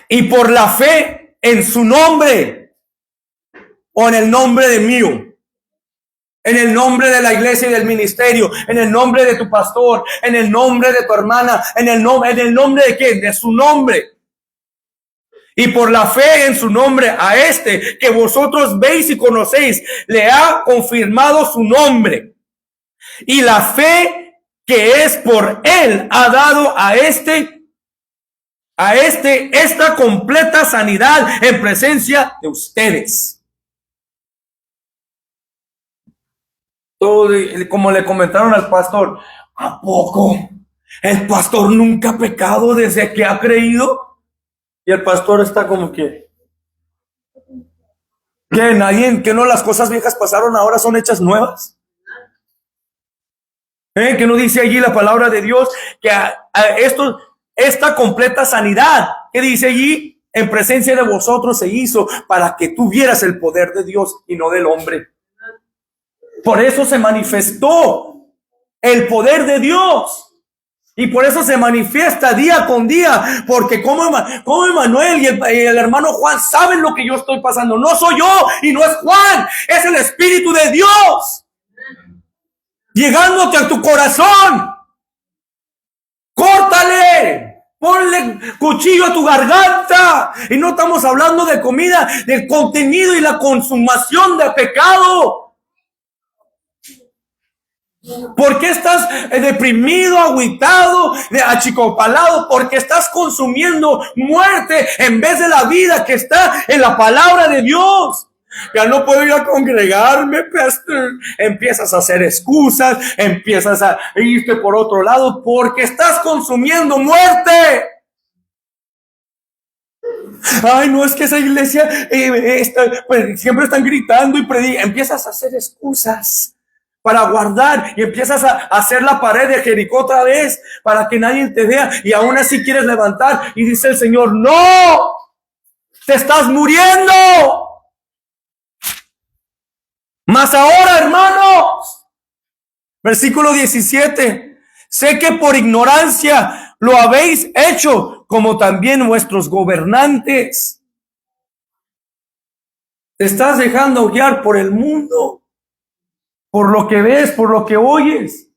Y por la fe en su nombre, o en el nombre de mío, en el nombre de la iglesia y del ministerio, en el nombre de tu pastor, en el nombre de tu hermana, en el nombre de quién, de su nombre. Y por la fe en su nombre a este que vosotros veis y conocéis, le ha confirmado su nombre. Y la fe que es por él ha dado a este esta completa sanidad en presencia de ustedes. Todo, como le comentaron al pastor, ¿a poco el pastor nunca ha pecado desde que ha creído? Y el pastor está como que nadie, que no, las cosas viejas pasaron, ahora son hechas nuevas. Que no dice allí la palabra de Dios que esta completa sanidad, que dice allí, en presencia de vosotros se hizo para que tuvieras el poder de Dios y no del hombre. Por eso se manifestó el poder de Dios. Y por eso se manifiesta día con día, porque como Emanuel y el hermano Juan saben lo que yo estoy pasando. No soy yo y no es Juan, es el Espíritu de Dios llegándote a tu corazón. Córtale, ponle cuchillo a tu garganta. Y no estamos hablando de comida, del contenido y la consumación de pecado. ¿Por qué estás deprimido, agüitado, achicopalado? Porque estás consumiendo muerte en vez de la vida que está en la palabra de Dios. Ya no puedo ir a congregarme, pastor. Empiezas a hacer excusas, empiezas a irte por otro lado porque estás consumiendo muerte. Ay, no, es que esa iglesia pues, siempre están gritando y predican. Empiezas a hacer excusas para guardar y empiezas a hacer la pared de Jericó otra vez para que nadie te vea y aún así quieres levantar y dice el Señor, no, te estás muriendo. Mas ahora, hermanos, versículo 17, sé que por ignorancia lo habéis hecho, como también vuestros gobernantes. Te estás dejando guiar por el mundo, por lo que ves, por lo que oyes.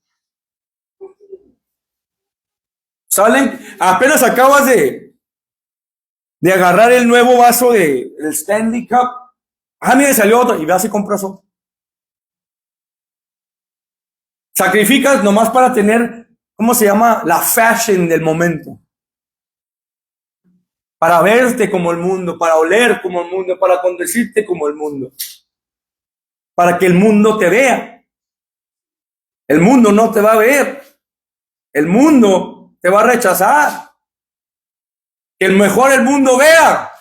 Apenas acabas de agarrar el nuevo vaso del Stanley Cup. Mire, salió otro y vas y compras otro. Sacrificas nomás para tener, ¿cómo se llama? La fashion del momento. Para verte como el mundo, para oler como el mundo, para conducirte como el mundo. Para que el mundo te vea. El mundo no te va a ver. El mundo te va a rechazar. Que mejor el mundo vea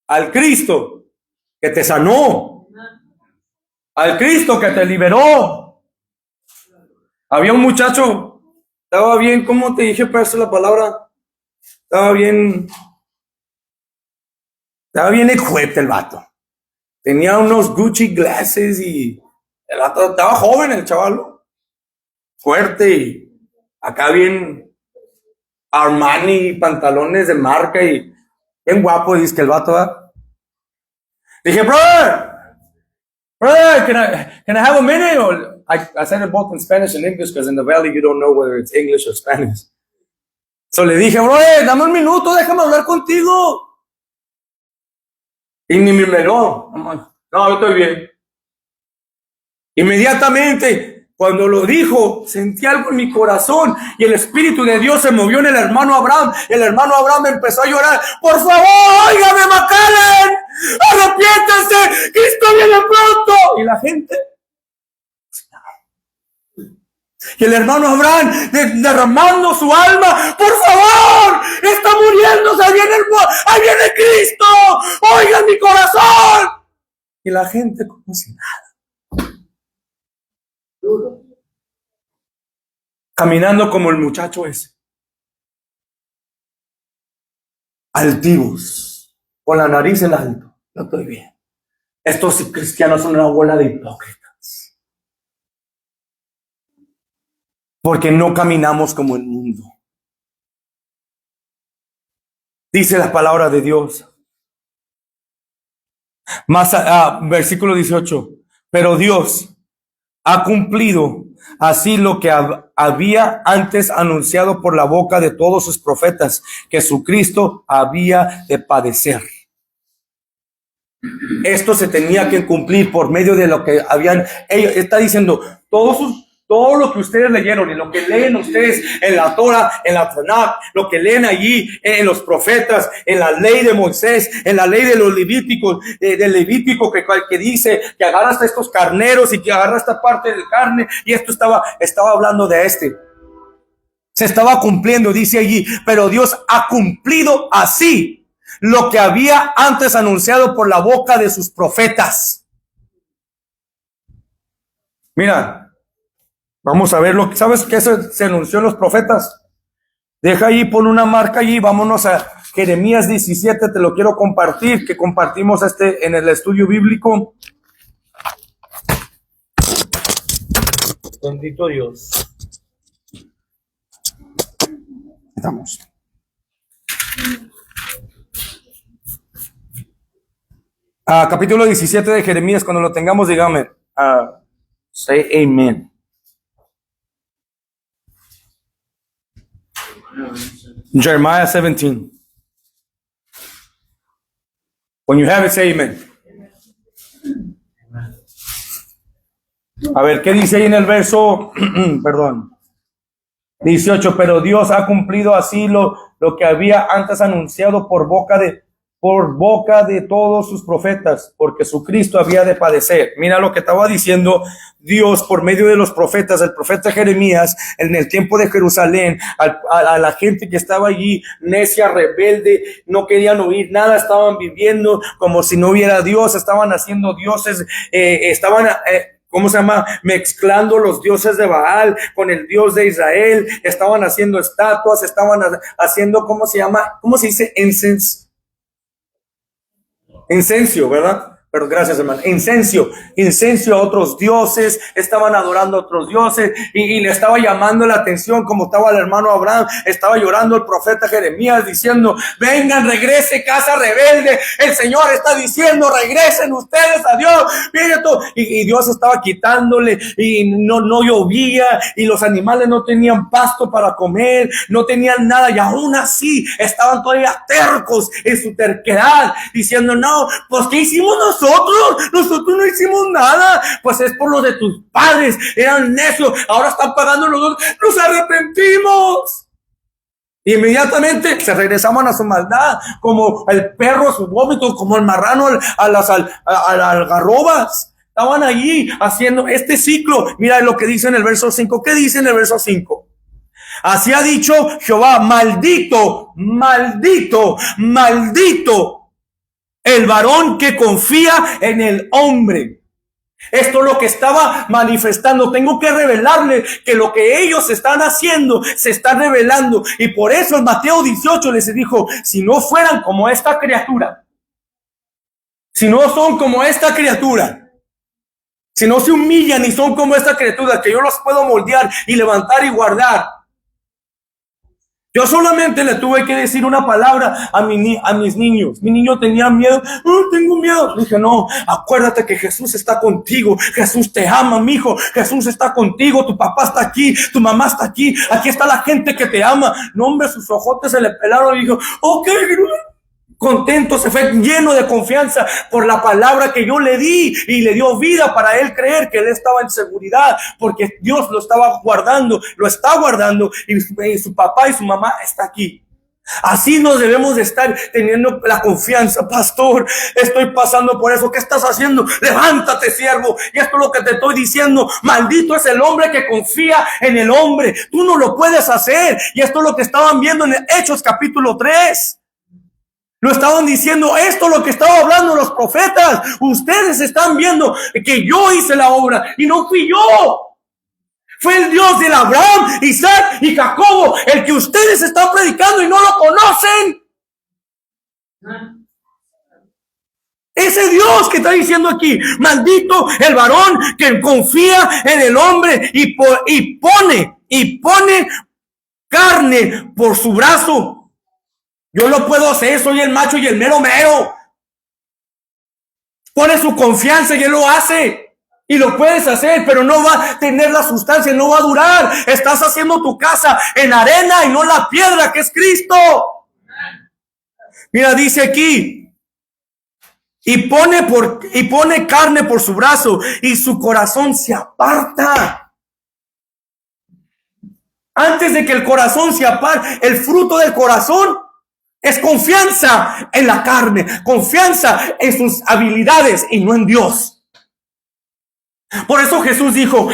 al Cristo que te sanó. al Cristo que te liberó. Había un muchacho, estaba bien, ¿cómo te dije para eso la palabra? Estaba bien equipped el vato. Tenía unos Gucci glasses y el vato estaba joven, el chaval, fuerte y acá bien Armani, pantalones de marca y bien guapo, dice que el vato va. Dije, brother, can I have a minute? Or I said it both in Spanish and English because in the valley you don't know whether it's English or Spanish. So le dije, brother, dame un minuto, déjame hablar contigo. Y ni me miró. No, yo estoy bien. Inmediatamente, cuando lo dijo, sentí algo en mi corazón y el Espíritu de Dios se movió en el hermano Abraham. El hermano Abraham empezó a llorar. Por favor, óigame, McAllen, arrepiéntase, Cristo viene pronto. Y la gente. Y el hermano Abraham derramando su alma, por favor, está muriendo, ahí viene Cristo, oigan mi corazón. Y la gente como si nada. Caminando como el muchacho ese. Altivos, con la nariz en alto. Yo estoy bien. Estos cristianos son una bola de hipócritas. Porque no caminamos como el mundo. Dice la palabra de Dios. Versículo 18. Pero Dios ha cumplido así lo que había antes anunciado por la boca de todos sus profetas, que Jesucristo había de padecer. Esto se tenía que cumplir por medio de lo que habían. Ellos está diciendo, todo lo que ustedes leyeron y lo que leen ustedes en la Torah, en la Tanakh, lo que leen allí en los profetas, en la ley de Moisés, en la ley de los Levíticos, del Levítico que dice que agarra hasta estos carneros y que agarra esta parte de carne, y esto estaba hablando de se estaba cumpliendo, dice allí, pero Dios ha cumplido así lo que había antes anunciado por la boca de sus profetas. Mira, vamos a ver ¿sabes qué se anunció en los profetas? Deja ahí, pon una marca allí, vámonos a Jeremías 17, te lo quiero compartir, que compartimos en el estudio bíblico. Bendito Dios. Estamos. Capítulo 17 de Jeremías, cuando lo tengamos, dígame. Say amen. Jeremiah 17. When you have it, say amen. A ver, ¿qué dice ahí en el verso? Perdón. 18. Pero Dios ha cumplido así lo que había antes anunciado por boca de todos sus profetas, porque su Cristo había de padecer. Mira lo que estaba diciendo Dios por medio de los profetas, el profeta Jeremías, en el tiempo de Jerusalén, a la gente que estaba allí, necia, rebelde, no querían oír nada, estaban viviendo como si no hubiera Dios, estaban haciendo dioses, mezclando los dioses de Baal con el Dios de Israel, estaban haciendo estatuas, estaban haciendo, ¿cómo se dice? Incencio, ¿verdad? Pero gracias, hermano. Incencio a otros dioses, estaban adorando a otros dioses y le estaba llamando la atención como estaba el hermano Abraham, estaba llorando el profeta Jeremías diciendo, vengan, regrese casa rebelde, el Señor está diciendo, regresen ustedes a Dios, mire todo. Y Dios estaba quitándole y no llovía y los animales no tenían pasto para comer, no tenían nada y aún así estaban todavía tercos en su terquedad diciendo, no, pues ¿qué hicimos nosotros? Nosotros no hicimos nada, pues es por lo de tus padres, eran necios, ahora están pagando los dos, nos arrepentimos. Y inmediatamente se regresaban a su maldad, como el perro a su vómito, como el marrano a las algarrobas. Estaban allí haciendo este ciclo. Mira lo que dice en el verso 5. ¿Qué dice en el verso 5? Así ha dicho Jehová, maldito el varón que confía en el hombre Esto es lo que estaba manifestando. Tengo que revelarle que lo que ellos están haciendo se está revelando. Y por eso en Mateo 18 les dijo, si no fueran como esta criatura, si no son como esta criatura, si no se humillan y son como esta criatura, que yo los puedo moldear y levantar y guardar. Yo solamente le tuve que decir una palabra a mis niños. Mi niño tenía miedo. Oh, tengo miedo. Le dije, no, acuérdate que Jesús está contigo. Jesús te ama, mijo. Jesús está contigo. Tu papá está aquí. Tu mamá está aquí. Aquí está la gente que te ama. No, hombre, sus ojotes se le pelaron y dijo, ok, contento, se fue lleno de confianza por la palabra que yo le di y le dio vida para él creer que él estaba en seguridad porque Dios lo estaba guardando, lo está guardando y su papá y su mamá está aquí. Así nos debemos de estar teniendo la confianza. Pastor, estoy pasando por eso. ¿Qué estás haciendo? Levántate, siervo. Y esto es lo que te estoy diciendo. Maldito es el hombre que confía en el hombre. Tú no lo puedes hacer. Y esto es lo que estaban viendo en Hechos capítulo 3. Lo estaban diciendo, esto es lo que estaban hablando los profetas. Ustedes están viendo que yo hice la obra y no fui yo. Fue el Dios de Abraham, Isaac y Jacobo, el que ustedes están predicando y no lo conocen. Ese Dios que está diciendo aquí, maldito el varón que confía en el hombre y pone carne por su brazo. Yo lo puedo hacer, soy el macho y el mero mero. Pone su confianza y él lo hace. Y lo puedes hacer, pero no va a tener la sustancia, no va a durar. Estás haciendo tu casa en arena y no la piedra que es Cristo. Mira, dice aquí, y pone carne por su brazo y su corazón se aparta. Antes de que el corazón se aparte, el fruto del corazón es confianza en la carne, confianza en sus habilidades y no en Dios. Por eso Jesús dijo,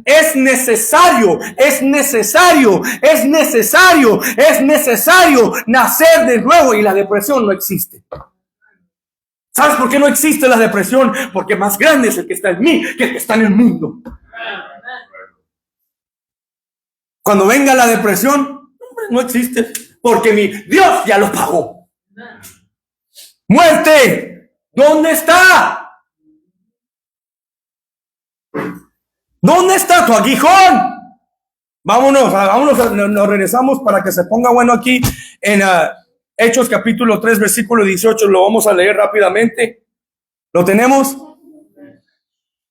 es necesario nacer de nuevo, y la depresión no existe. ¿Sabes por qué no existe la depresión? Porque más grande es el que está en mí que el que está en el mundo. Cuando venga la depresión, no existe. Porque mi Dios ya lo pagó. Muerte, ¿dónde está? ¿Dónde está tu aguijón? Vámonos, nos regresamos para que se ponga bueno aquí en Hechos capítulo 3, versículo 18. Lo vamos a leer rápidamente. ¿Lo tenemos?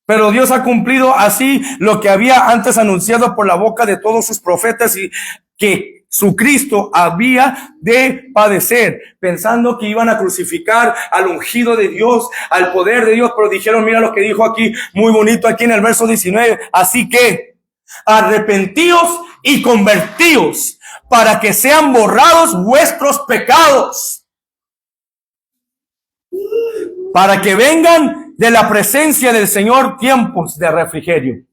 Pero Dios ha cumplido así lo que había antes anunciado por la boca de todos sus profetas, y que su Cristo había de padecer, pensando que iban a crucificar al ungido de Dios, al poder de Dios. Pero dijeron, mira lo que dijo aquí, muy bonito aquí en el verso 19. Así que arrepentíos y convertíos para que sean borrados vuestros pecados, para que vengan de la presencia del Señor tiempos de refrigerio.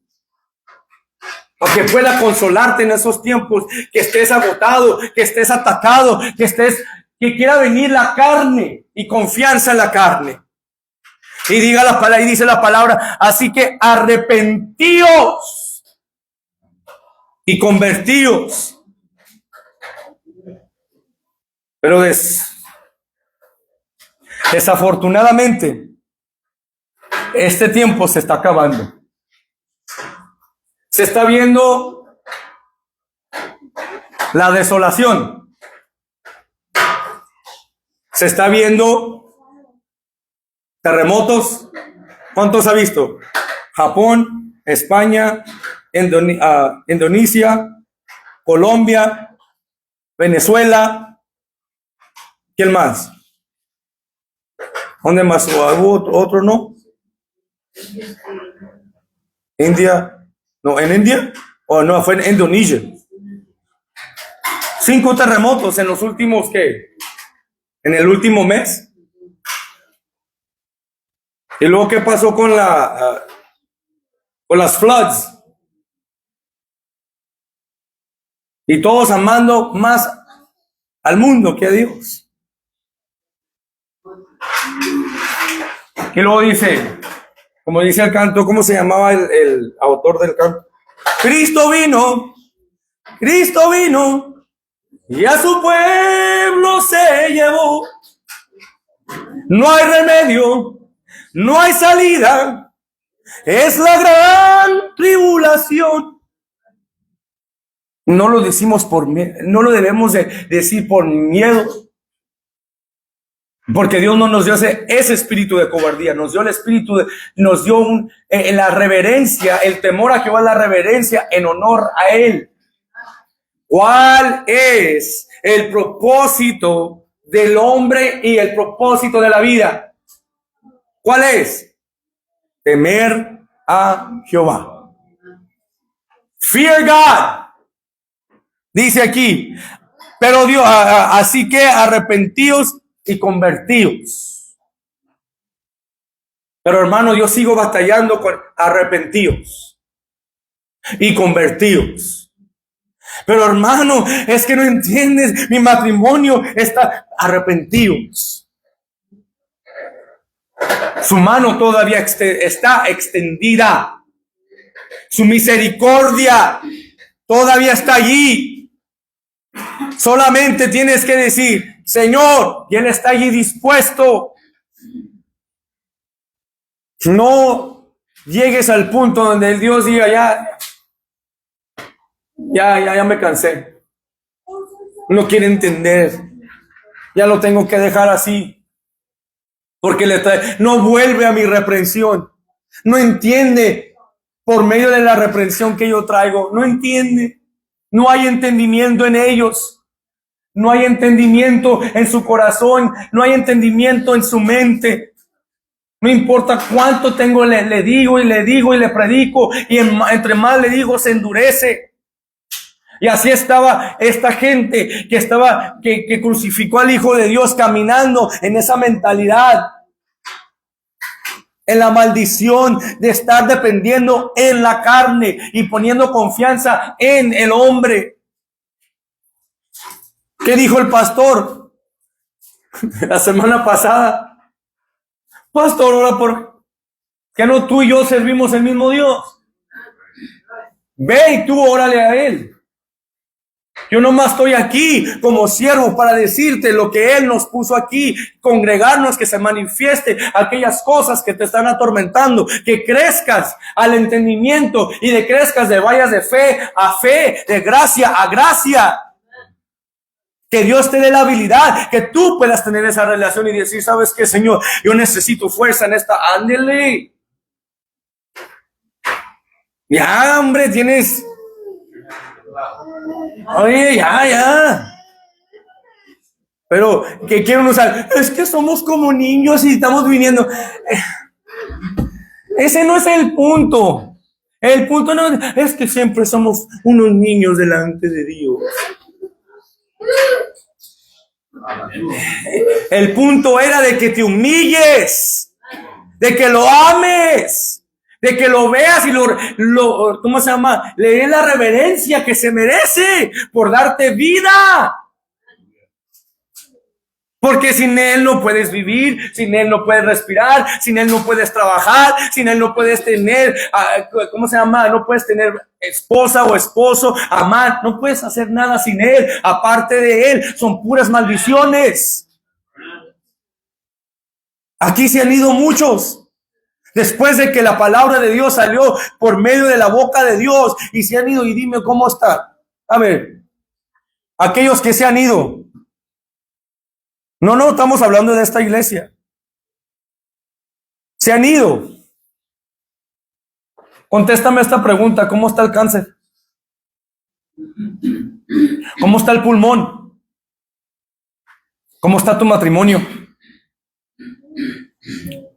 Para que pueda consolarte en esos tiempos, que estés agotado, que estés atacado, que quiera venir la carne y confianza en la carne. Y diga la palabra, y dice la palabra, así que arrepentíos y convertíos. Pero desafortunadamente, este tiempo se está acabando. Se está viendo la desolación. Se está viendo terremotos. ¿Cuántos ha visto? Japón, España, Indonesia, Colombia, Venezuela. ¿Quién más? ¿Dónde más? ¿Otro no? India. No, ¿en India? ¿O no? Fue en Indonesia. 5 terremotos en los últimos, ¿qué? En el último mes. Y luego, ¿qué pasó con las floods? Y todos amando más al mundo que a Dios. Y luego dice, Como dice el canto, ¿cómo se llamaba el autor del canto? Cristo vino y a su pueblo se llevó. No hay remedio, no hay salida, es la gran tribulación. No lo decimos por miedo, no lo debemos de decir por miedo, porque Dios no nos dio ese espíritu de cobardía, nos dio el espíritu nos dio la reverencia, el temor a Jehová, la reverencia en honor a Él. ¿Cuál es el propósito del hombre y el propósito de la vida? ¿Cuál es? Temer a Jehová. Fear God. Dice aquí, pero Dios, así que arrepentíos y convertíos. Pero hermano, yo sigo batallando con arrepentíos y convertíos. Pero hermano, es que no entiendes, mi matrimonio está arrepentidos. Su mano todavía está extendida. Su misericordia todavía está allí. Solamente tienes que decir, Señor, y Él está allí dispuesto. No llegues al punto donde el Dios diga, ya me cansé. No quiere entender. Ya lo tengo que dejar así. Porque no vuelve a mi reprensión. No entiende por medio de la reprensión que yo traigo. No entiende. No hay entendimiento en ellos. No hay entendimiento en su corazón. No hay entendimiento en su mente. No importa cuánto tengo, le digo y le predico. Y entre más le digo, se endurece. Y así estaba esta gente que crucificó al Hijo de Dios, caminando en esa mentalidad, en la maldición de estar dependiendo en la carne y poniendo confianza en el hombre. ¿Qué dijo el pastor la semana pasada? Pastor, ora por que no tú y yo servimos el mismo Dios. Ve y tú órale a Él. Yo nomás estoy aquí como siervo para decirte lo que Él nos puso aquí, congregarnos, que se manifieste aquellas cosas que te están atormentando, que crezcas al entendimiento y de crezcas de vayas de fe a fe, de gracia a gracia. Que Dios te dé la habilidad, que tú puedas tener esa relación y decir, ¿sabes qué, Señor? Yo necesito fuerza en esta, ándele. Ya, hombre, tienes... Oye, ya. Pero que quieren usar, es que somos como niños y estamos viniendo. Ese no es el punto. El punto no es que siempre somos unos niños delante de Dios. El punto era de que te humilles, de que lo ames, de que lo veas y ¿cómo se llama? Le des la reverencia que se merece por darte vida. Porque sin Él no puedes vivir, sin Él no puedes respirar, sin Él no puedes trabajar, sin Él no puedes tener, ¿cómo se llama? No puedes tener esposa o esposo, amar, no puedes hacer nada sin Él. Aparte de Él, son puras maldiciones. Aquí se han ido muchos. Después de que la palabra de Dios salió por medio de la boca de Dios y se han ido, y dime cómo está. A ver, aquellos que se han ido. No, estamos hablando de esta iglesia. Se han ido. Contéstame esta pregunta, ¿cómo está el cáncer? ¿Cómo está el pulmón? ¿Cómo está tu matrimonio?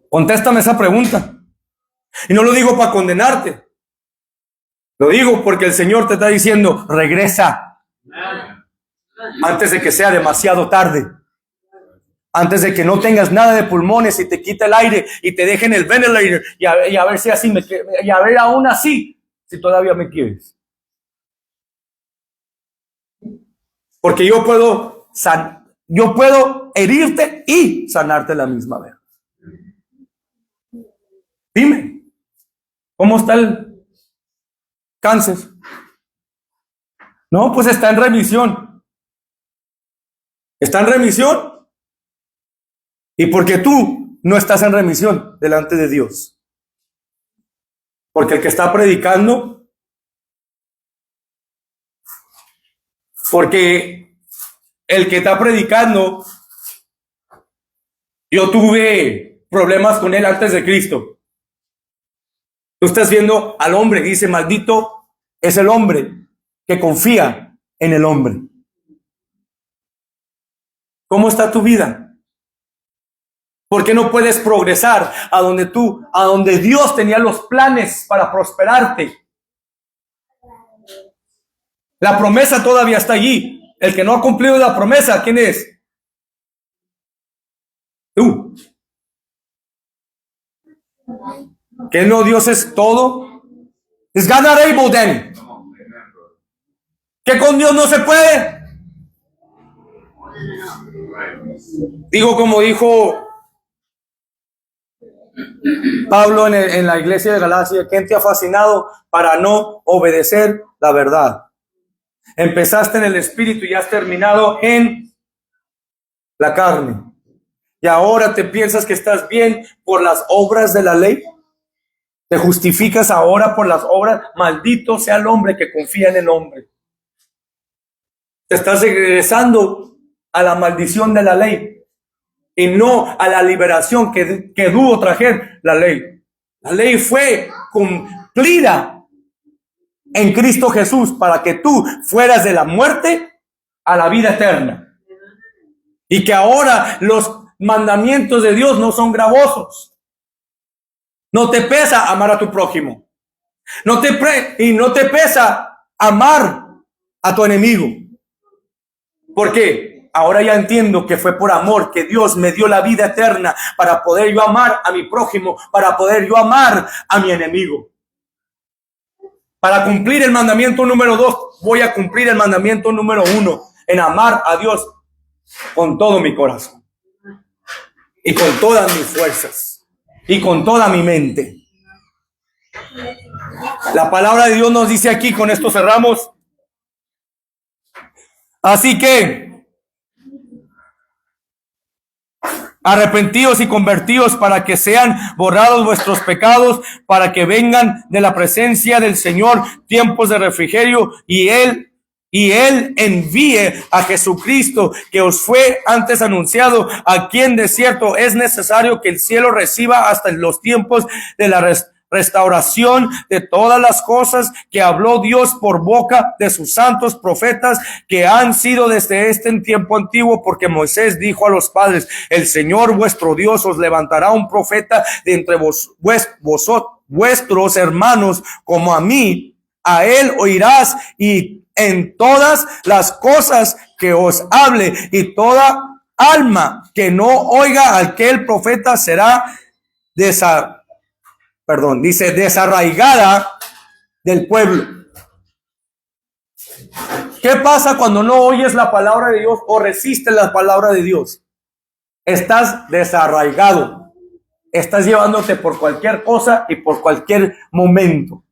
Contéstame esa pregunta. Y no lo digo para condenarte. Lo digo porque el Señor te está diciendo, regresa. Antes de que sea demasiado tarde. Antes de que no tengas nada de pulmones y te quite el aire y te dejen el ventilator y a ver si así y a ver aún así si todavía me quieres. Porque yo puedo herirte y sanarte la misma vez. Dime. ¿Cómo está el cáncer? No, pues está en remisión. Está en remisión. Y porque tú no estás en remisión delante de Dios. Porque el que está predicando, porque el que está predicando, yo tuve problemas con él antes de Cristo. Tú estás viendo al hombre, dice, maldito es el hombre que confía en el hombre. ¿Cómo está tu vida? ¿Por qué no puedes progresar a donde Dios tenía los planes para prosperarte? La promesa todavía está allí. El que no ha cumplido la promesa, ¿quién es? Tú. ¿Que no Dios es todo? ¿Is God not able then? ¿Que con Dios no se puede? Digo como dijo Pablo en la iglesia de Galacia, ¿quién te ha fascinado para no obedecer la verdad? Empezaste en el espíritu y has terminado en la carne. Y ahora te piensas que estás bien por las obras de la ley. Te justificas ahora por las obras. Maldito sea el hombre que confía en el hombre. Te estás regresando a la maldición de la ley y no a la liberación que duro trajer la ley. La ley fue cumplida en Cristo Jesús para que tú fueras de la muerte a la vida eterna. Y que ahora los mandamientos de Dios no son gravosos. No te pesa amar a tu prójimo. No te pesa amar a tu enemigo. ¿Por qué? Ahora ya entiendo que fue por amor que Dios me dio la vida eterna para poder yo amar a mi prójimo, para poder yo amar a mi enemigo. Para cumplir el mandamiento número 2, voy a cumplir el mandamiento número 1, en amar a Dios con todo mi corazón y con todas mis fuerzas y con toda mi mente. La palabra de Dios nos dice aquí, con esto cerramos. Así que arrepentíos y convertíos para que sean borrados vuestros pecados, para que vengan de la presencia del Señor tiempos de refrigerio, y Él envíe a Jesucristo, que os fue antes anunciado, a quien de cierto es necesario que el cielo reciba hasta los tiempos de la restauración de todas las cosas que habló Dios por boca de sus santos profetas que han sido desde en tiempo antiguo, porque Moisés dijo a los padres: el Señor vuestro Dios os levantará un profeta de entre vuestros hermanos como a mí. A él oirás, y en todas las cosas que os hable, y toda alma que no oiga a aquel profeta será desarraigada del pueblo. ¿Qué pasa cuando no oyes la palabra de Dios o resistes la palabra de Dios? Estás desarraigado. Estás llevándote por cualquier cosa y por cualquier momento.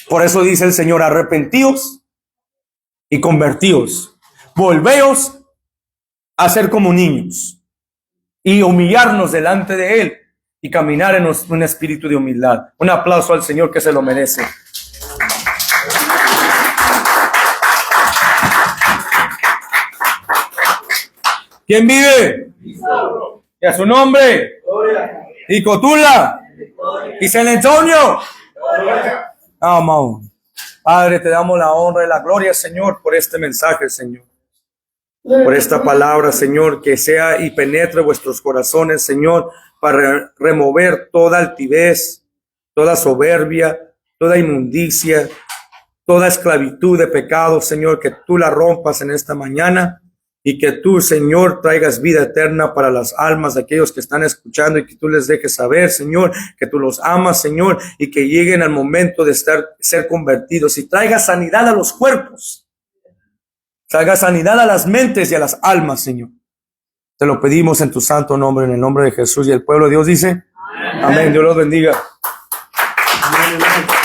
Por eso dice el Señor: arrepentíos y convertíos. Volveos a ser como niños y humillarnos delante de Él y caminar en un espíritu de humildad. Un aplauso al Señor, que se lo merece. ¿Quién vive? Y a su nombre. Y Cotula. Y San Antonio. Amén. Padre, te damos la honra y la gloria, Señor, por este mensaje, Señor. Por esta palabra, Señor, que sea y penetre vuestros corazones, Señor, para remover toda altivez, toda soberbia, toda inmundicia, toda esclavitud de pecado, Señor, que tú la rompas en esta mañana y que tú, Señor, traigas vida eterna para las almas de aquellos que están escuchando, y que tú les dejes saber, Señor, que tú los amas, Señor, y que lleguen al momento de ser convertidos, y traigas sanidad a los cuerpos, traigas sanidad a las mentes y a las almas, Señor. Te lo pedimos en tu santo nombre, en el nombre de Jesús, y el pueblo de Dios dice: amén. Dios los bendiga. Amén, amén.